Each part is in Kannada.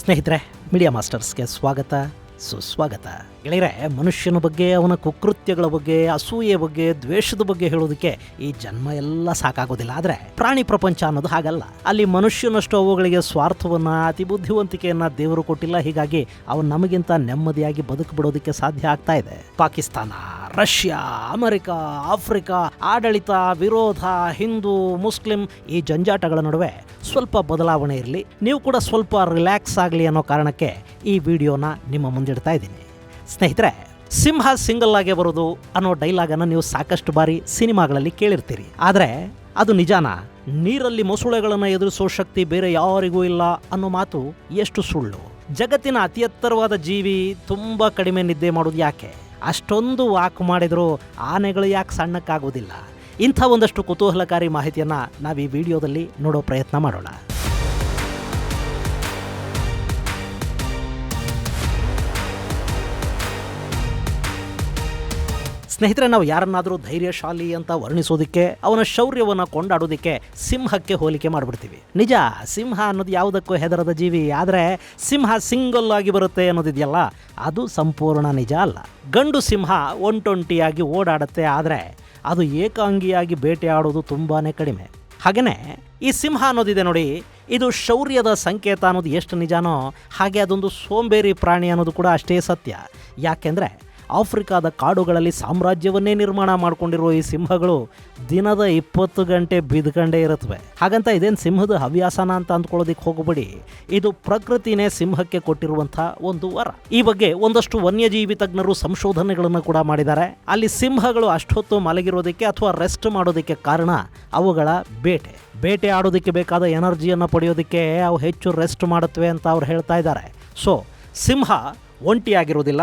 ಸ್ನೇಹಿತರೆ, ಮೀಡಿಯಾ ಮಾಸ್ಟರ್ಸ್ಗೆ ಸ್ವಾಗತ, ಸುಸ್ವಾಗತ. ಗೆಳೆಯರೆ, ಮನುಷ್ಯನ ಬಗ್ಗೆ, ಅವನ ಕುಕೃತ್ಯಗಳ ಬಗ್ಗೆ, ಅಸೂಯೆ ಬಗ್ಗೆ, ದ್ವೇಷದ ಬಗ್ಗೆ ಹೇಳೋದಕ್ಕೆ ಈ ಜನ್ಮ ಎಲ್ಲ ಸಾಕಾಗೋದಿಲ್ಲ. ಆದರೆ ಪ್ರಾಣಿ ಪ್ರಪಂಚ ಅನ್ನೋದು ಹಾಗಲ್ಲ. ಅಲ್ಲಿ ಮನುಷ್ಯನಷ್ಟು ಅವುಗಳಿಗೆ ಸ್ವಾರ್ಥವನ್ನ, ಅತಿ ಬುದ್ಧಿವಂತಿಕೆಯನ್ನ ದೇವರು ಕೊಟ್ಟಿಲ್ಲ. ಹೀಗಾಗಿ ಅವು ನಮಗಿಂತ ನೆಮ್ಮದಿಯಾಗಿ ಬದುಕುಬಿಡೋದಕ್ಕೆ ಸಾಧ್ಯ ಆಗ್ತಾ ಇದೆ. ಪಾಕಿಸ್ತಾನ, ರಷ್ಯಾ, ಅಮೆರಿಕ, ಆಫ್ರಿಕಾ, ಆಡಳಿತ, ವಿರೋಧ, ಹಿಂದೂ, ಮುಸ್ಲಿಂ ಈ ಜಂಜಾಟಗಳ ನಡುವೆ ಸ್ವಲ್ಪ ಬದಲಾವಣೆ ಇರಲಿ, ನೀವು ಕೂಡ ಸ್ವಲ್ಪ ರಿಲ್ಯಾಕ್ಸ್ ಆಗಲಿ ಅನ್ನೋ ಕಾರಣಕ್ಕೆ ಈ ವಿಡಿಯೋನ ನಿಮ್ಮ ಮುಂದಿಡ್ತಾ ಇದ್ದೀನಿ. ಸ್ನೇಹಿತರೆ, ಸಿಂಹ ಸಿಂಗಲ್ ಆಗೇ ಬರೋದು ಅನ್ನೋ ಡೈಲಾಗನ್ನು ನೀವು ಸಾಕಷ್ಟು ಬಾರಿ ಸಿನಿಮಾಗಳಲ್ಲಿ ಕೇಳಿರ್ತೀರಿ. ಆದರೆ ಅದು ನಿಜಾನ? ನೀರಲ್ಲಿ ಮೊಸಳೆಗಳನ್ನು ಎದುರಿಸೋ ಶಕ್ತಿ ಬೇರೆ ಯಾರಿಗೂ ಇಲ್ಲ ಅನ್ನೋ ಮಾತು ಎಷ್ಟು ಸುಳ್ಳು? ಜಗತ್ತಿನ ಅತಿ ಎತ್ತರವಾದ ಜೀವಿ ತುಂಬ ಕಡಿಮೆ ನಿದ್ದೆ ಮಾಡೋದು ಯಾಕೆ? ಅಷ್ಟೊಂದು ವಾಕ್ ಮಾಡಿದರೂ ಆನೆಗಳು ಯಾಕೆ ಸಣ್ಣಕ್ಕಾಗೋದಿಲ್ಲ? ಇಂಥ ಒಂದಷ್ಟು ಕುತೂಹಲಕಾರಿ ಮಾಹಿತಿಯನ್ನು ನಾವು ಈ ವಿಡಿಯೋದಲ್ಲಿ ನೋಡೋ ಪ್ರಯತ್ನ ಮಾಡೋಣ. ಸ್ನೇಹಿತರೆ, ನಾವು ಯಾರನ್ನಾದರೂ ಧೈರ್ಯಶಾಲಿ ಅಂತ ವರ್ಣಿಸೋದಕ್ಕೆ, ಅವನ ಶೌರ್ಯವನ್ನು ಕೊಂಡಾಡೋದಕ್ಕೆ ಸಿಂಹಕ್ಕೆ ಹೋಲಿಕೆ ಮಾಡಿಬಿಡ್ತೀವಿ. ನಿಜ, ಸಿಂಹ ಅನ್ನೋದು ಯಾವುದಕ್ಕೂ ಹೆದರದ ಜೀವಿ. ಆದರೆ ಸಿಂಹ ಸಿಂಗಲ್ ಆಗಿ ಬರುತ್ತೆ ಅನ್ನೋದಿದೆಯಲ್ಲ, ಅದು ಸಂಪೂರ್ಣ ನಿಜ ಅಲ್ಲ. ಗಂಡು ಸಿಂಹ ಒಂಟೊಂಟಿಯಾಗಿ ಓಡಾಡುತ್ತೆ, ಆದರೆ ಅದು ಏಕಾಂಗಿಯಾಗಿ ಬೇಟೆಯಾಡೋದು ತುಂಬಾ ಕಡಿಮೆ. ಹಾಗೆಯೇ ಈ ಸಿಂಹ ಅನ್ನೋದಿದೆ ನೋಡಿ, ಇದು ಶೌರ್ಯದ ಸಂಕೇತ ಅನ್ನೋದು ಎಷ್ಟು ನಿಜಾನೋ ಹಾಗೆ ಅದೊಂದು ಸೋಂಬೇರಿ ಪ್ರಾಣಿ ಅನ್ನೋದು ಕೂಡ ಅಷ್ಟೇ ಸತ್ಯ. ಯಾಕೆಂದರೆ ಆಫ್ರಿಕಾದ ಕಾಡುಗಳಲ್ಲಿ ಸಾಮ್ರಾಜ್ಯವನ್ನೇ ನಿರ್ಮಾಣ ಮಾಡಿಕೊಂಡಿರುವ ಈ ಸಿಂಹಗಳು ದಿನದ 20 ಗಂಟೆ ಬಿದ್ಕೊಂಡೇ ಇರುತ್ತವೆ. ಹಾಗಂತ ಇದೇನು ಸಿಂಹದ ಹವ್ಯಾಸನ ಅಂತ ಅಂದ್ಕೊಳ್ಳೋದಕ್ಕೆ ಹೋಗಬೇಡಿ. ಇದು ಪ್ರಕೃತಿನೇ ಸಿಂಹಕ್ಕೆ ಕೊಟ್ಟಿರುವಂಥ ಒಂದು ವರ. ಈ ಬಗ್ಗೆ ಒಂದಷ್ಟು ವನ್ಯಜೀವಿ ತಜ್ಞರು ಸಂಶೋಧನೆಗಳನ್ನು ಕೂಡ ಮಾಡಿದ್ದಾರೆ. ಅಲ್ಲಿ ಸಿಂಹಗಳು ಅಷ್ಟೊತ್ತು ಮಲಗಿರೋದಕ್ಕೆ ಅಥವಾ ರೆಸ್ಟ್ ಮಾಡೋದಕ್ಕೆ ಕಾರಣ ಅವುಗಳ ಬೇಟೆ ಆಡೋದಕ್ಕೆ ಬೇಕಾದ ಎನರ್ಜಿಯನ್ನು ಪಡೆಯೋದಕ್ಕೆ ಅವು ಹೆಚ್ಚು ರೆಸ್ಟ್ ಮಾಡುತ್ತವೆ ಅಂತ ಅವ್ರು ಹೇಳ್ತಾ ಇದ್ದಾರೆ. ಸೊ ಸಿಂಹ ಒಂಟಿಯಾಗಿರೋದಿಲ್ಲ,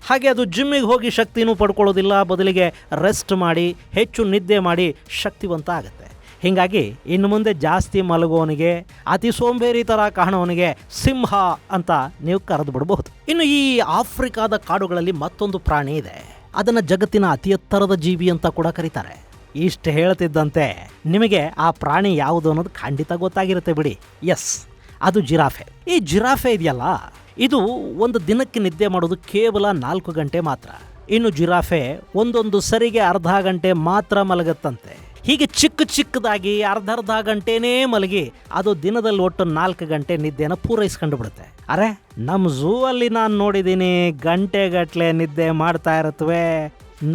ಹಾಗೆ ಅದು ಜಿಮ್ಮಿಗೆ ಹೋಗಿ ಶಕ್ತಿನೂ ಪಡ್ಕೊಳ್ಳೋದಿಲ್ಲ. ಬದಲಿಗೆ ರೆಸ್ಟ್ ಮಾಡಿ, ಹೆಚ್ಚು ನಿದ್ದೆ ಮಾಡಿ ಶಕ್ತಿವಂತ ಆಗುತ್ತೆ. ಹೀಗಾಗಿ ಇನ್ನು ಮುಂದೆ ಜಾಸ್ತಿ ಮಲಗೋನಿಗೆ, ಅತಿ ಸೋಂಬೇರಿ ಥರ ಕಾಣೋನಿಗೆ ಸಿಂಹ ಅಂತ ನೀವು ಕರೆದು ಬಿಡಬಹುದು. ಇನ್ನು ಈ ಆಫ್ರಿಕಾದ ಕಾಡುಗಳಲ್ಲಿ ಮತ್ತೊಂದು ಪ್ರಾಣಿ ಇದೆ. ಅದನ್ನು ಜಗತ್ತಿನ ಅತಿ ಎತ್ತರದ ಜೀವಿ ಅಂತ ಕೂಡ ಕರೀತಾರೆ. ಇಷ್ಟು ಹೇಳ್ತಿದ್ದಂತೆ ನಿಮಗೆ ಆ ಪ್ರಾಣಿ ಯಾವುದು ಅನ್ನೋದು ಖಂಡಿತ ಗೊತ್ತಾಗಿರುತ್ತೆ ಬಿಡಿ. ಎಸ್, ಅದು ಜಿರಾಫೆ. ಈ ಜಿರಾಫೆ ಇದೆಯಲ್ಲ, ಇದು ಒಂದು ದಿನಕ್ಕೆ ನಿದ್ದೆ ಮಾಡೋದು ಕೇವಲ 4 ಗಂಟೆ ಮಾತ್ರ. ಇನ್ನು ಜಿರಾಫೆ ಒಂದೊಂದು ಸರಿಗೆ ಅರ್ಧ ಗಂಟೆ ಮಾತ್ರ ಮಲಗುತ್ತಂತೆ. ಹೀಗೆ ಚಿಕ್ಕದಾಗಿ ಅರ್ಧ ಗಂಟೆನೇ ಮಲಗಿ ಅದು ದಿನದಲ್ಲಿ ಒಟ್ಟು 4 ಗಂಟೆ ನಿದ್ದೆನ ಪೂರೈಸ್ಕೊಂಡು ಬಿಡುತ್ತೆ. ಅರೆ, ನಮ್ಮ ಝೂ ಅಲ್ಲಿ ನಾನು ನೋಡಿದ್ದೀನಿ, ಗಂಟೆಗಟ್ಟಲೆ ನಿದ್ದೆ ಮಾಡ್ತಾ ಇರುತ್ತವೆ.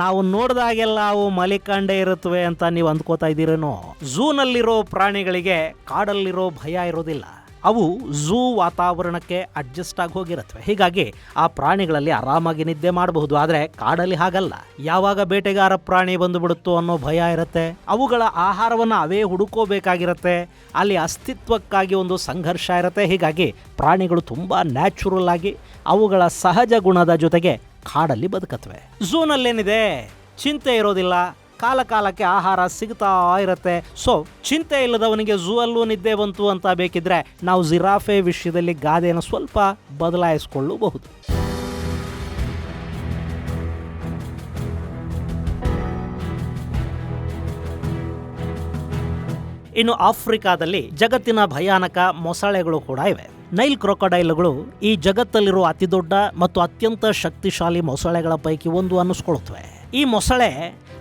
ನಾವು ನೋಡಿದಾಗೆಲ್ಲ ಅವು ಮಲಿಕಂಡೇ ಇರುತ್ತವೆ ಅಂತ ನೀವು ಅಂದ್ಕೋತಾ ಇದ್ದೀರೇನೋ? ಝೂನಲ್ಲಿರೋ ಪ್ರಾಣಿಗಳಿಗೆ ಕಾಡಲ್ಲಿರೋ ಭಯ ಇರೋದಿಲ್ಲ. ಅವು ಝೂ ವಾತಾವರಣಕ್ಕೆ ಅಡ್ಜಸ್ಟ್ ಆಗಿ ಹೋಗಿರುತ್ತವೆ. ಹೀಗಾಗಿ ಆ ಪ್ರಾಣಿಗಳಲ್ಲಿ ಆರಾಮಾಗಿ ನಿದ್ದೆ ಮಾಡಬಹುದು. ಆದರೆ ಕಾಡಲ್ಲಿ ಹಾಗಲ್ಲ. ಯಾವಾಗ ಬೇಟೆಗಾರ ಪ್ರಾಣಿ ಬಂದುಬಿಡುತ್ತೋ ಅನ್ನೋ ಭಯ ಇರುತ್ತೆ. ಅವುಗಳ ಆಹಾರವನ್ನು ಅವೇ ಹುಡುಕೋಬೇಕಾಗಿರುತ್ತೆ. ಅಲ್ಲಿ ಅಸ್ತಿತ್ವಕ್ಕಾಗಿ ಒಂದು ಸಂಘರ್ಷ ಇರುತ್ತೆ. ಹೀಗಾಗಿ ಪ್ರಾಣಿಗಳು ತುಂಬ ನ್ಯಾಚುರಲ್ ಆಗಿ ಅವುಗಳ ಸಹಜ ಗುಣದ ಜೊತೆಗೆ ಕಾಡಲ್ಲಿ ಬದುಕತ್ವೆ. ಝೂನಲ್ಲೇನಿದೆ, ಚಿಂತೆ ಇರೋದಿಲ್ಲ, ಕಾಲಕ್ಕೆ ಆಹಾರ ಸಿಗ್ತಾ ಇರುತ್ತೆ. ಸೊ ಚಿಂತೆ ಇಲ್ಲದವನಿಗೆ ಝೂ ಅಲ್ಲೂ ನಿದ್ದೆ ಬಂತು ಅಂತ ಬೇಕಿದ್ರೆ ನಾವು ಜಿರಾಫೆ ವಿಷಯದಲ್ಲಿ ಗಾದೆಯನ್ನು ಸ್ವಲ್ಪ ಬದಲಾಯಿಸಿಕೊಳ್ಳಬಹುದು. ಇನ್ನು ಆಫ್ರಿಕಾದಲ್ಲಿ ಜಗತ್ತಿನ ಭಯಾನಕ ಮೊಸಳೆಗಳು ಕೂಡ ಇವೆ. ನೈಲ್ ಕ್ರೊಕೊಡೈಲ್ಗಳು ಈ ಜಗತ್ತಲ್ಲಿರುವ ಅತಿದೊಡ್ಡ ಮತ್ತು ಅತ್ಯಂತ ಶಕ್ತಿಶಾಲಿ ಮೊಸಳೆಗಳ ಪೈಕಿ ಒಂದು ಅನ್ನಿಸ್ಕೊಳ್ಳುತ್ತವೆ. ಈ ಮೊಸಳೆ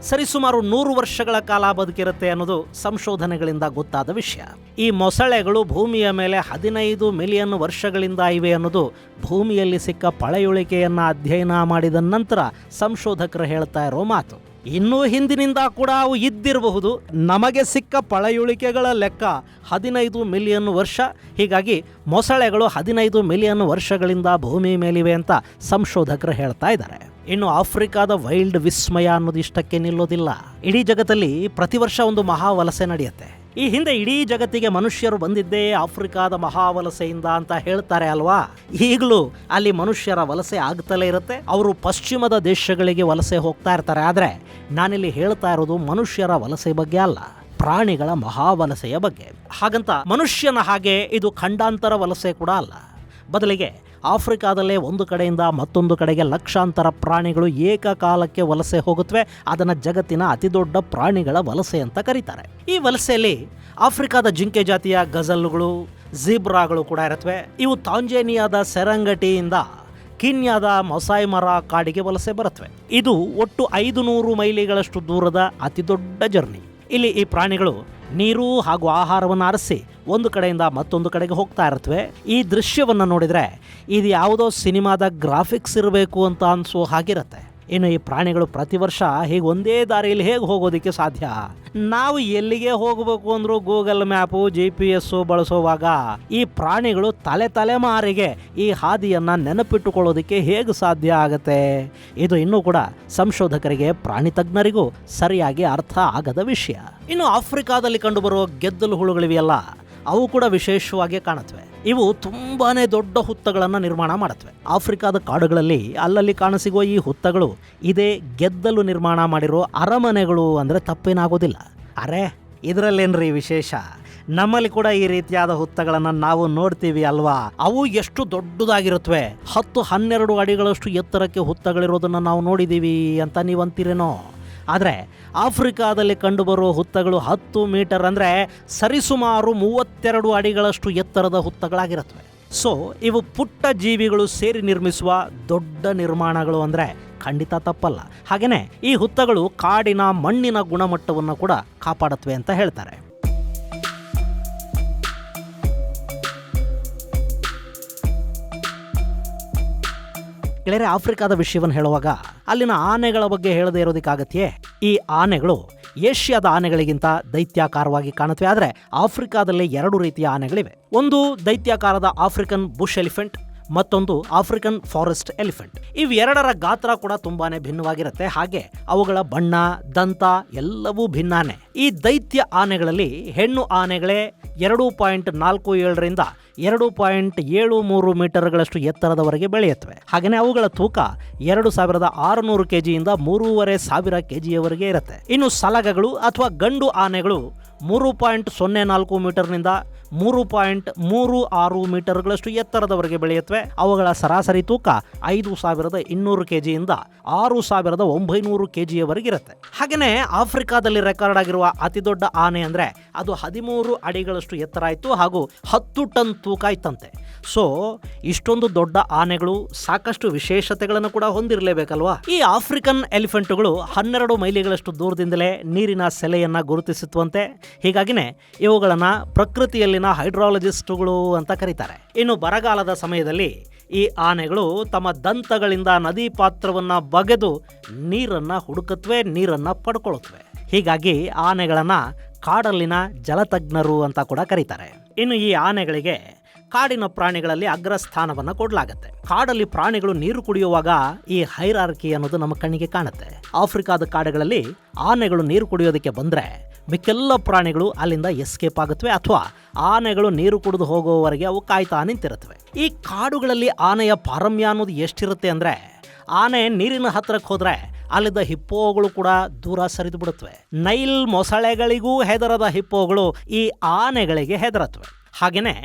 ಸರಿಸುಮಾರು 100 ವರ್ಷಗಳ ಕಾಲ ಬದುಕಿರುತ್ತೆ ಅನ್ನೋದು ಸಂಶೋಧನೆಗಳಿಂದ ಗೊತ್ತಾದ ವಿಷಯ. ಈ ಮೊಸಳೆಗಳು ಭೂಮಿಯ ಮೇಲೆ 15 ಮಿಲಿಯನ್ ವರ್ಷಗಳಿಂದ ಇವೆ ಅನ್ನೋದು ಭೂಮಿಯಲ್ಲಿ ಸಿಕ್ಕ ಪಳೆಯುಳಿಕೆಯನ್ನು ಅಧ್ಯಯನ ಮಾಡಿದ ನಂತರ ಸಂಶೋಧಕರು ಹೇಳ್ತಾ ಇರೋ ಮಾತು. ಇನ್ನೂ ಹಿಂದಿನಿಂದ ಕೂಡ ಅವು ಇದ್ದಿರಬಹುದು. ನಮಗೆ ಸಿಕ್ಕ ಪಳೆಯುಳಿಕೆಗಳ ಲೆಕ್ಕ 15 ಮಿಲಿಯನ್ ವರ್ಷ. ಹೀಗಾಗಿ ಮೊಸಳೆಗಳು 15 ಮಿಲಿಯನ್ ವರ್ಷಗಳಿಂದ ಭೂಮಿ ಮೇಲಿವೆ ಅಂತ ಸಂಶೋಧಕರು ಹೇಳ್ತಾ ಇದ್ದಾರೆ. ಇನ್ನು ಆಫ್ರಿಕಾದ ವೈಲ್ಡ್ ವಿಸ್ಮಯ ಅನ್ನೋದು ಇಷ್ಟಕ್ಕೆ ನಿಲ್ಲೋದಿಲ್ಲ. ಇಡೀ ಜಗತ್ತಲ್ಲಿ ಪ್ರತಿ ವರ್ಷ ಒಂದು ಮಹಾವಲಸೆ ನಡೆಯುತ್ತೆ. ಈ ಹಿಂದೆ ಇಡೀ ಜಗತ್ತಿಗೆ ಮನುಷ್ಯರು ಬಂದಿದ್ದೇ ಆಫ್ರಿಕಾದ ಮಹಾವಲಸೆಯಿಂದ ಅಂತ ಹೇಳ್ತಾರೆ ಅಲ್ವಾ? ಈಗಲೂ ಅಲ್ಲಿ ಮನುಷ್ಯರ ವಲಸೆ ಆಗ್ತಲೇ ಇರುತ್ತೆ. ಅವರು ಪಶ್ಚಿಮದ ದೇಶಗಳಿಗೆ ವಲಸೆ ಹೋಗ್ತಾ ಇರ್ತಾರೆ. ಆದರೆ ನಾನಿಲ್ಲಿ ಹೇಳ್ತಾ ಇರೋದು ಮನುಷ್ಯರ ವಲಸೆ ಬಗ್ಗೆ ಅಲ್ಲ, ಪ್ರಾಣಿಗಳ ಮಹಾವಲಸೆಯ ಬಗ್ಗೆ. ಹಾಗಂತ ಮನುಷ್ಯನ ಹಾಗೆ ಇದು ಖಂಡಾಂತರ ವಲಸೆ ಕೂಡ ಅಲ್ಲ. ಬದಲಿಗೆ ಆಫ್ರಿಕಾದಲ್ಲೇ ಒಂದು ಕಡೆಯಿಂದ ಮತ್ತೊಂದು ಕಡೆಗೆ ಲಕ್ಷಾಂತರ ಪ್ರಾಣಿಗಳು ಏಕಕಾಲಕ್ಕೆ ವಲಸೆ ಹೋಗುತ್ತವೆ. ಅದನ್ನು ಜಗತ್ತಿನ ಅತಿದೊಡ್ಡ ಪ್ರಾಣಿಗಳ ವಲಸೆ ಅಂತ ಕರೀತಾರೆ. ಈ ವಲಸೆಯಲ್ಲಿ ಆಫ್ರಿಕಾದ ಜಿಂಕೆ ಜಾತಿಯ ಗಜಲ್ಗಳು, ಝೀಬ್ರಾಗಳು ಕೂಡ ಇರುತ್ತವೆ. ಇವು ತಾಂಜೇನಿಯಾದ ಸೆರಂಗಟಿಯಿಂದ ಕೀನ್ಯಾದ ಮೊಸಾಯಿ ಮರ ಕಾಡಿಗೆ ವಲಸೆ ಬರುತ್ತವೆ. ಇದು ಒಟ್ಟು 500 ಮೈಲಿಗಳಷ್ಟು ದೂರದ ಅತಿ ದೊಡ್ಡ ಜರ್ನಿ. ಇಲ್ಲಿ ಈ ಪ್ರಾಣಿಗಳು ನೀರು ಹಾಗೂ ಆಹಾರವನ್ನು ಅರಸಿ ಒಂದು ಕಡೆಯಿಂದ ಮತ್ತೊಂದು ಕಡೆಗೆ ಹೋಗ್ತಾ ಇರುತ್ತವೆ. ಈ ದೃಶ್ಯವನ್ನು ನೋಡಿದರೆ ಇದು ಯಾವುದೋ ಸಿನಿಮಾದ ಗ್ರಾಫಿಕ್ಸ್ ಇರಬೇಕು ಅಂತ ಅನಿಸೋ ಹಾಗಿರುತ್ತೆ. ಇನ್ನು ಈ ಪ್ರಾಣಿಗಳು ಪ್ರತಿ ವರ್ಷ ಹೀಗೆ ಒಂದೇ ದಾರಿಯಲ್ಲಿ ಹೇಗೆ ಹೋಗೋದಕ್ಕೆ ಸಾಧ್ಯ? ನಾವು ಎಲ್ಲಿಗೆ ಹೋಗಬೇಕು ಅಂದ್ರೂ ಗೂಗಲ್ ಮ್ಯಾಪು GPS ಬಳಸುವಾಗ ಈ ಪ್ರಾಣಿಗಳು ತಲೆಮಾರಿಗೆ ಈ ಹಾದಿಯನ್ನು ನೆನಪಿಟ್ಟುಕೊಳ್ಳೋದಕ್ಕೆ ಹೇಗೆ ಸಾಧ್ಯ ಆಗುತ್ತೆ? ಇದು ಇನ್ನೂ ಕೂಡ ಸಂಶೋಧಕರಿಗೆ, ಪ್ರಾಣಿ ತಜ್ಞರಿಗೂ ಸರಿಯಾಗಿ ಅರ್ಥ ಆಗದ ವಿಷಯ. ಇನ್ನು ಆಫ್ರಿಕಾದಲ್ಲಿ ಕಂಡುಬರುವ ಗೆದ್ದಲು ಹುಳುಗಳಿವೆಯಲ್ಲ, ಅವು ಕೂಡ ವಿಶೇಷವಾಗಿ ಕಾಣುತ್ತವೆ. ಇವು ತುಂಬಾನೇ ದೊಡ್ಡ ಹುತ್ತಗಳನ್ನು ನಿರ್ಮಾಣ ಮಾಡುತ್ತವೆ. ಆಫ್ರಿಕಾದ ಕಾಡುಗಳಲ್ಲಿ ಅಲ್ಲಲ್ಲಿ ಕಾಣಸಿಗುವ ಈ ಹುತ್ತಗಳು ಇದೇ ಗೆದ್ದಲು ನಿರ್ಮಾಣ ಮಾಡಿರೋ ಅರಮನೆಗಳು ಅಂದರೆ ತಪ್ಪೇನಾಗೋದಿಲ್ಲ. ಅರೆ, ಇದರಲ್ಲೇನ್ರಿ ವಿಶೇಷ? ನಮ್ಮಲ್ಲಿ ಕೂಡ ಈ ರೀತಿಯಾದ ಹುತ್ತಗಳನ್ನು ನಾವು ನೋಡ್ತೀವಿ ಅಲ್ವಾ? ಅವು ಎಷ್ಟು ದೊಡ್ಡದಾಗಿರುತ್ತವೆ, 10-12 ಅಡಿಗಳಷ್ಟು ಎತ್ತರಕ್ಕೆ ಹುತ್ತಗಳಿರೋದನ್ನು ನಾವು ನೋಡಿದ್ದೀವಿ ಅಂತ ನೀವಂತೀರೇನೋ. ಆದರೆ ಆಫ್ರಿಕಾದಲ್ಲಿ ಕಂಡುಬರುವ ಹುತ್ತಗಳು 10 ಮೀಟರ್ ಅಂದರೆ ಸರಿಸುಮಾರು 32 ಅಡಿಗಳಷ್ಟು ಎತ್ತರದ ಹುತ್ತಗಳಾಗಿರುತ್ತವೆ. ಸೊ ಇವು ಪುಟ್ಟ ಜೀವಿಗಳು ಸೇರಿ ನಿರ್ಮಿಸುವ ದೊಡ್ಡ ನಿರ್ಮಾಣಗಳು ಅಂದರೆ ಖಂಡಿತ ತಪ್ಪಲ್ಲ. ಹಾಗೆಯೇ ಈ ಹುತ್ತಗಳು ಕಾಡಿನ ಮಣ್ಣಿನ ಗುಣಮಟ್ಟವನ್ನು ಕೂಡ ಕಾಪಾಡುತ್ತವೆ ಅಂತ ಹೇಳ್ತಾರೆ. ಗೆಳೆಯರೆ, ಆಫ್ರಿಕಾದ ವಿಷಯವನ್ನು ಹೇಳುವಾಗ ಅಲ್ಲಿನ ಆನೆಗಳ ಬಗ್ಗೆ ಹೇಳದೇ ಇರೋದಕ್ಕಾಗತ್ತೆಯೇ? ಈ ಆನೆಗಳು ಏಷ್ಯಾದ ಆನೆಗಳಿಗಿಂತ ದೈತ್ಯಾಕಾರವಾಗಿ ಕಾಣುತ್ತವೆ. ಆದರೆ ಆಫ್ರಿಕಾದಲ್ಲಿ 2 ರೀತಿಯ ಆನೆಗಳಿವೆ. ಒಂದು ದೈತ್ಯಾಕಾರದ ಆಫ್ರಿಕನ್ ಬುಷ್ ಎಲಿಫೆಂಟ್, ಮತ್ತೊಂದು ಆಫ್ರಿಕನ್ ಫಾರೆಸ್ಟ್ ಎಲಿಫೆಂಟ್. ಇವೆರಡರ ಗಾತ್ರ ಕೂಡ ತುಂಬಾನೇ ಭಿನ್ನವಾಗಿರುತ್ತೆ. ಹಾಗೆ ಅವುಗಳ ಬಣ್ಣ, ದಂತ ಎಲ್ಲವೂ ಭಿನ್ನಾನೆ. ಈ ದೈತ್ಯ ಆನೆಗಳಲ್ಲಿ ಹೆಣ್ಣು ಆನೆಗಳೇ 2.47ರಿಂದ 2.73 ಮೀಟರ್ಗಳಷ್ಟು ಎತ್ತರದವರೆಗೆ ಬೆಳೆಯುತ್ತವೆ. ಹಾಗೆಯೇ ಅವುಗಳ ತೂಕ 2600 ಕೆಜಿಯಿಂದ 3500 ಕೆಜಿಯವರೆಗೆ ಇರುತ್ತೆ. ಇನ್ನು ಸಲಗಗಳು ಅಥವಾ ಗಂಡು ಆನೆಗಳು 3.04 ಮೀಟರ್ನಿಂದ 3.36 ಮೀಟರ್ಗಳಷ್ಟು ಎತ್ತರದವರೆಗೆ ಬೆಳೆಯುತ್ತವೆ. ಅವುಗಳ ಸರಾಸರಿ ತೂಕ 5200 ಕೆಜಿಯಿಂದ 6900 ಕೆಜಿಯವರೆಗೆ ಇರುತ್ತೆ. ಹಾಗೆಯೇ ಆಫ್ರಿಕಾದಲ್ಲಿ ರೆಕಾರ್ಡ್ ಆಗಿರುವ ಅತಿ ದೊಡ್ಡ ಆನೆ ಅಂದರೆ ಅದು 13 ಅಡಿಗಳಷ್ಟು ಎತ್ತರ ಆಯಿತು ಹಾಗೂ 10 ಟನ್ ತೂಕ ಇತ್ತಂತೆ. ಸೊ ಇಷ್ಟೊಂದು ದೊಡ್ಡ ಆನೆಗಳು ಸಾಕಷ್ಟು ವಿಶೇಷತೆಗಳನ್ನು ಕೂಡ ಹೊಂದಿರಲೇಬೇಕಲ್ವಾ? ಈ ಆಫ್ರಿಕನ್ ಎಲಿಫೆಂಟುಗಳು 12 ಮೈಲಿಗಳಷ್ಟು ದೂರದಿಂದಲೇ ನೀರಿನ ಸೆಲೆಯನ್ನು ಗುರುತಿಸುತ್ತವಂತೆ. ಹೀಗಾಗಿನೇ ಇವುಗಳನ್ನು ಪ್ರಕೃತಿಯಲ್ಲಿನ ಹೈಡ್ರಾಲಜಿಸ್ಟುಗಳು ಅಂತ ಕರೀತಾರೆ. ಇನ್ನು ಬರಗಾಲದ ಸಮಯದಲ್ಲಿ ಈ ಆನೆಗಳು ತಮ್ಮ ದಂತಗಳಿಂದ ನದಿ ಪಾತ್ರವನ್ನು ಬಗೆದು ನೀರನ್ನು ಹುಡುಕುತ್ತವೆ, ನೀರನ್ನು ಪಡ್ಕೊಳ್ಳುತ್ತವೆ. ಹೀಗಾಗಿ ಆನೆಗಳನ್ನು ಕಾಡಲ್ಲಿನ ಜಲತಜ್ಞರು ಅಂತ ಕೂಡ ಕರೀತಾರೆ. ಇನ್ನು ಈ ಆನೆಗಳಿಗೆ ಕಾಡಿನ ಪ್ರಾಣಿಗಳಲ್ಲಿ ಅಗ್ರಸ್ಥಾನವನ್ನು ಕೊಡಲಾಗುತ್ತೆ. ಕಾಡಲ್ಲಿ ಪ್ರಾಣಿಗಳು ನೀರು ಕುಡಿಯುವಾಗ ಈ ಹೈರಾರ್ಕಿ ಅನ್ನೋದು ನಮ್ಮ ಕಣ್ಣಿಗೆ ಕಾಣುತ್ತೆ. ಆಫ್ರಿಕಾದ ಕಾಡುಗಳಲ್ಲಿ ಆನೆಗಳು ನೀರು ಕುಡಿಯೋದಕ್ಕೆ ಬಂದರೆ ಮಿಕ್ಕೆಲ್ಲ ಪ್ರಾಣಿಗಳು ಅಲ್ಲಿಂದ ಎಸ್ಕೇಪ್ ಆಗುತ್ತವೆ ಅಥವಾ ಆನೆಗಳು ನೀರು ಕುಡಿದು ಹೋಗುವವರೆಗೆ ಅವು ಕಾಯ್ತಾ ನಿಂತಿರುತ್ತವೆ. ಈ ಕಾಡುಗಳಲ್ಲಿ ಆನೆಯ ಪಾರಮ್ಯ ಅನ್ನೋದು ಎಷ್ಟಿರುತ್ತೆ ಅಂದರೆ, ಆನೆ ನೀರಿನ ಹತ್ತಿರಕ್ಕೆ ಹೋದರೆ ಅಲ್ಲಿದ್ದ ಹಿಪ್ಪೋಗಳು ಕೂಡ ದೂರ ಸರಿದು ಬಿಡುತ್ತವೆ. ನೈಲ್ ಮೊಸಳೆಗಳಿಗೂ ಹೆದರದ ಹಿಪ್ಪೋಗಳು ಈ ಆನೆಗಳಿಗೆ ಹೆದರತ್ವೆ. ಹಾಗೆಯೇ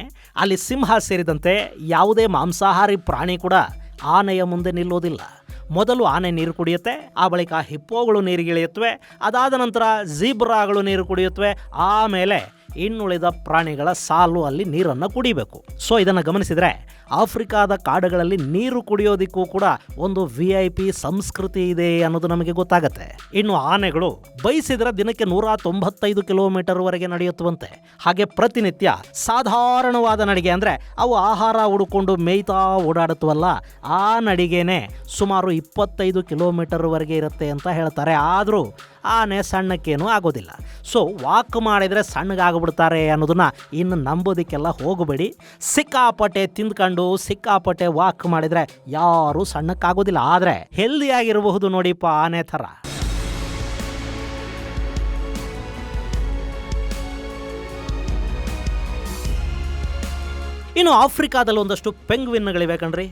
ಅಲ್ಲಿ ಸಿಂಹ ಸೇರಿದಂತೆ ಯಾವುದೇ ಮಾಂಸಾಹಾರಿ ಪ್ರಾಣಿ ಕೂಡ ಆನೆಯ ಮುಂದೆ ನಿಲ್ಲೋದಿಲ್ಲ. ಮೊದಲು ಆನೆ ನೀರು ಕುಡಿಯುತ್ತೆ, ಆ ಬಳಿಕ ಹಿಪ್ಪೋಗಳು ನೀರಿಗಿಳಿಯುತ್ತವೆ, ಅದಾದ ನಂತರ ಝೀಬ್ರಾಗಳು ನೀರು ಕುಡಿಯುತ್ತವೆ, ಆಮೇಲೆ ಇನ್ನುಳಿದ ಪ್ರಾಣಿಗಳ ಸಾಲು ಅಲ್ಲಿ ನೀರನ್ನು ಕುಡಿಬೇಕು. ಸೊ ಇದನ್ನು ಗಮನಿಸಿದರೆ ಆಫ್ರಿಕಾದ ಕಾಡುಗಳಲ್ಲಿ ನೀರು ಕುಡಿಯೋದಕ್ಕೂ ಕೂಡ ಒಂದು VIP ಸಂಸ್ಕೃತಿ ಇದೆ ಅನ್ನೋದು ನಮಗೆ ಗೊತ್ತಾಗತ್ತೆ. ಇನ್ನು ಆನೆಗಳು ಬಯಸಿದ್ರೆ ದಿನಕ್ಕೆ 195 ಕಿಲೋಮೀಟರ್ ವರೆಗೆ ನಡೆಯುತ್ತವಂತೆ. ಹಾಗೆ ಪ್ರತಿನಿತ್ಯ ಸಾಧಾರಣವಾದ ನಡಿಗೆ ಅಂದರೆ ಅವು ಆಹಾರ ಹುಡುಕೊಂಡು ಮೇಯ್ತಾ ಓಡಾಡುತ್ತವಲ್ಲ, ಆ ನಡಿಗೆನೇ ಸುಮಾರು 25 ಕಿಲೋಮೀಟರ್ ವರೆಗೆ ಇರುತ್ತೆ ಅಂತ ಹೇಳ್ತಾರೆ. ಆದರೂ ಆನೆ ಸಣ್ಣಕ್ಕೇನೂ ಆಗೋದಿಲ್ಲ. ಸೊ ವಾಕ್ ಮಾಡಿದರೆ ಸಣ್ಣಗಾಗ್ಬಿಡ್ತಾರೆ ಅನ್ನೋದನ್ನ ಇನ್ನು ನಂಬೋದಕ್ಕೆಲ್ಲ ಹೋಗಬೇಡಿ. ಸಿಕ್ಕಾಪಟ್ಟೆ ತಿಂದ್ಕೊಂಡು ಸಿಕ್ಕಾಪಟ್ಟೆ ವಾಕ್ ಮಾಡಿದರೆ ಯಾರೂ ಸಣ್ಣಕ್ಕಾಗೋದಿಲ್ಲ. ಆದರೆ ಹೆಲ್ದಿಯಾಗಿರಬಹುದು ನೋಡಿಪ್ಪ ಆನೆ ಥರ. ಇನ್ನು ಆಫ್ರಿಕಾದಲ್ಲಿ ಒಂದಷ್ಟು ಪೆಂಗ್ವಿನ್ಗಳಿವೆ ಕಣ್ರಿ.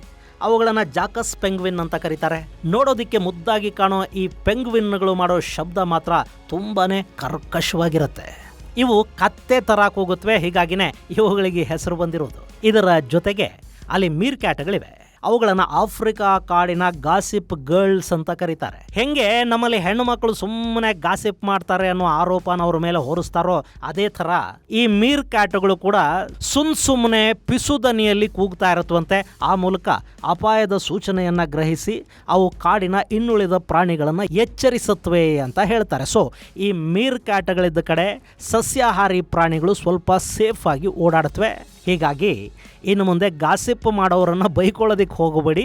ಅವುಗಳನ್ನು ಜಾಕಸ್ ಪೆಂಗ್ವಿನ್ ಅಂತ ಕರೀತಾರೆ. ನೋಡೋದಿಕ್ಕೆ ಮುದ್ದಾಗಿ ಕಾಣೋ ಈ ಪೆಂಗ್ವಿನ್ಗಳು ಮಾಡೋ ಶಬ್ದ ಮಾತ್ರ ತುಂಬಾನೇ ಕರ್ಕಶವಾಗಿರುತ್ತೆ. ಇವು ಕತ್ತೆ ಥರ ಕೂಗುತ್ತವೆ, ಹೀಗಾಗಿನೇ ಇವುಗಳಿಗೆ ಹೆಸರು ಬಂದಿರೋದು. ಇದರ ಜೊತೆಗೆ ಅಲ್ಲಿ ಮೀರ್ ಕ್ಯಾಟ್ಗಳಿವೆ. ಅವುಗಳನ್ನ ಆಫ್ರಿಕಾ ಕಾಡಿನ ಗಾಸಿಪ್ ಗರ್ಲ್ಸ್ ಅಂತ ಕರೀತಾರೆ. ಹೆಂಗೆ ನಮ್ಮಲ್ಲಿ ಹೆಣ್ಣು ಮಕ್ಕಳು ಸುಮ್ಮನೆ ಗಾಸಿಪ್ ಮಾಡ್ತಾರೆ ಅನ್ನೋ ಆರೋಪನ ಅವ್ರ ಮೇಲೆ ಹೊರಿಸ್ತಾರೋ ಅದೇ ತರ ಈ ಮೀರ್ ಕ್ಯಾಟ್ಗಳು ಕೂಡ ಸುಮ್ಮನೆ ಪಿಸುದನಿಯಲ್ಲಿ ಕೂಗ್ತಾ ಇರುತ್ತವಂತೆ. ಆ ಮೂಲಕ ಅಪಾಯದ ಸೂಚನೆಯನ್ನ ಗ್ರಹಿಸಿ ಅವು ಕಾಡಿನ ಇನ್ನುಳಿದ ಪ್ರಾಣಿಗಳನ್ನ ಎಚ್ಚರಿಸುತ್ತವೆ ಅಂತ ಹೇಳ್ತಾರೆ. ಸೊ ಈ ಮೀರ್ ಕ್ಯಾಟ್ಗಳಿದ್ದ ಕಡೆ ಸಸ್ಯಾಹಾರಿ ಪ್ರಾಣಿಗಳು ಸ್ವಲ್ಪ ಸೇಫ್ ಆಗಿ ಓಡಾಡುತ್ತವೆ. ಹೀಗಾಗಿ ಇನ್ನು ಮುಂದೆ ಗಾಸಿಪ್ ಮಾಡೋರನ್ನ ಬೈಕೊಳ್ಳೋದಕ್ಕೆ ಹೋಗಬೇಡಿ.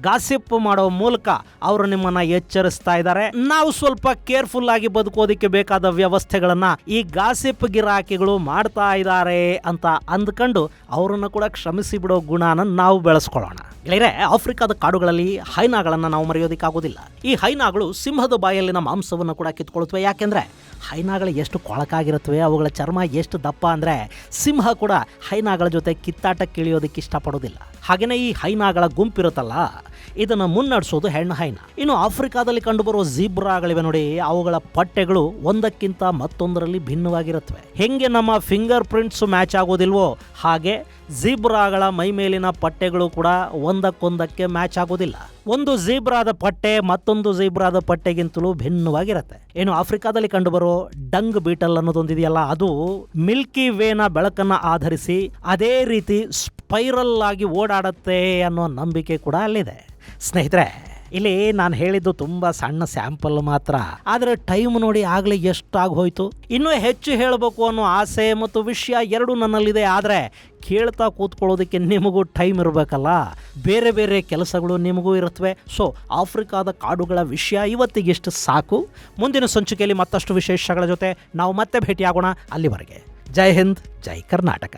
ಗಾಸಿಪ್ ಮಾಡೋ ಮೂಲಕ ಅವರು ನಿಮ್ಮನ್ನ ಎಚ್ಚರಿಸ್ತಾ ಇದ್ದಾರೆ. ನಾವು ಸ್ವಲ್ಪ ಕೇರ್ಫುಲ್ ಆಗಿ ಬದುಕೋದಕ್ಕೆ ಬೇಕಾದ ವ್ಯವಸ್ಥೆಗಳನ್ನ ಈ ಗಾಸಿಪ್ ಗಿರಾಕಿಗಳು ಮಾಡ್ತಾ ಇದ್ದಾರೆ ಅಂತ ಅಂದ್ಕೊಂಡು ಅವರನ್ನು ಕೂಡ ಕ್ಷಮಿಸಿ ಬಿಡೋ ಗುಣನ ನಾವು ಬೆಳೆಸ್ಕೊಳ್ಳೋಣ. ಗೆಳೆಯರೆ, ಆಫ್ರಿಕಾದ ಕಾಡುಗಳಲ್ಲಿ ಹೈನಾಗಳನ್ನು ನಾವು ಮರೆಯೋದಕ್ಕಾಗೋದಿಲ್ಲ. ಈ ಹೈನಾಗಳು ಸಿಂಹದ ಬಾಯಲ್ಲಿನ ಮಾಂಸವನ್ನು ಕೂಡ ಕಿತ್ಕೊಳ್ತವೆ. ಯಾಕೆಂದ್ರೆ ಹೈನಾಗಳು ಎಷ್ಟು ಕೊಳಕಾಗಿರುತ್ತವೆ, ಅವುಗಳ ಚರ್ಮ ಎಷ್ಟು ದಪ್ಪ ಅಂದರೆ ಸಿಂಹ ಕೂಡ ಹೈನಾಗಳ ಜೊತೆ ಕಿತ್ತಾಟಕ್ಕೆ ಇಳಿಯೋದಕ್ಕೆ ಇಷ್ಟಪಡೋದಿಲ್ಲ. ಹಾಗೆಯೇ ಈ ಹೈನಾಗಳ ಗುಂಪಿರುತ್ತಲ್ಲ, ಇದನ್ನು ಮುನ್ನಡೆಸೋದು ಹೆಣ್ಣು ಹೈನ. ಇನ್ನು ಆಫ್ರಿಕಾದಲ್ಲಿ ಕಂಡುಬರುವ ಝೀಬ್ರಾಗಳಿವೆ ನೋಡಿ, ಅವುಗಳ ಪಟ್ಟೆಗಳು ಒಂದಕ್ಕಿಂತ ಮತ್ತೊಂದರಲ್ಲಿ ಭಿನ್ನವಾಗಿರುತ್ತವೆ. ಹೆಂಗೆ ನಮ್ಮ ಫಿಂಗರ್ ಪ್ರಿಂಟ್ಸ್ ಮ್ಯಾಚ್ ಆಗೋದಿಲ್ವೋ ಹಾಗೆ ಝೀಬ್ರಾಗಳ ಮೈಮೇಲಿನ ಪಟ್ಟೆಗಳು ಕೂಡ ಒಂದಕ್ಕೊಂದಕ್ಕೆ ಮ್ಯಾಚ್ ಆಗೋದಿಲ್ಲ. ಒಂದು ಝೀಬ್ರಾದ ಪಟ್ಟೆ ಮತ್ತೊಂದು ಝೀಬ್ರಾದ ಪಟ್ಟೆಗಿಂತಲೂ ಭಿನ್ನವಾಗಿರುತ್ತೆ. ಏನು ಆಫ್ರಿಕಾದಲ್ಲಿ ಕಂಡುಬರೋ ಡಂಗ್ ಬೀಟಲ್ ಅನ್ನೋದೊಂದಿದೆಯಲ್ಲ, ಅದು ಮಿಲ್ಕಿ ವೇನ ಬೆಳಕನ್ನ ಆಧರಿಸಿ ಅದೇ ರೀತಿ ಸ್ಪೈರಲ್ ಆಗಿ ಓಡಾಡುತ್ತೆ ಅನ್ನೋ ನಂಬಿಕೆ ಕೂಡ ಅಲ್ಲಿದೆ. ಸ್ನೇಹಿತರೆ, ಇಲ್ಲಿ ನಾನು ಹೇಳಿದ್ದು ತುಂಬ ಸಣ್ಣ ಸ್ಯಾಂಪಲ್ ಮಾತ್ರ, ಆದರೆ ಟೈಮ್ ನೋಡಿ ಆಗಲೇ ಎಷ್ಟಾಗಿ ಹೋಯಿತು. ಇನ್ನೂ ಹೆಚ್ಚು ಹೇಳಬೇಕು ಅನ್ನೋ ಆಸೆ ಮತ್ತು ವಿಷಯ ಎರಡೂ ನನ್ನಲ್ಲಿದೆ. ಆದರೆ ಕೇಳ್ತಾ ಕೂತ್ಕೊಳ್ಳೋದಕ್ಕೆ ನಿಮಗೂ ಟೈಮ್ ಇರಬೇಕಲ್ಲ, ಬೇರೆ ಬೇರೆ ಕೆಲಸಗಳು ನಿಮಗೂ ಇರುತ್ತವೆ. ಸೊ ಆಫ್ರಿಕಾದ ಕಾಡುಗಳ ವಿಷಯ ಇವತ್ತಿಗೆಷ್ಟು ಸಾಕು. ಮುಂದಿನ ಸಂಚಿಕೆಯಲ್ಲಿ ಮತ್ತಷ್ಟು ವಿಶೇಷಗಳ ಜೊತೆ ನಾವು ಮತ್ತೆ ಭೇಟಿಯಾಗೋಣ. ಅಲ್ಲಿವರೆಗೆ ಜೈ ಹಿಂದ್, ಜೈ ಕರ್ನಾಟಕ.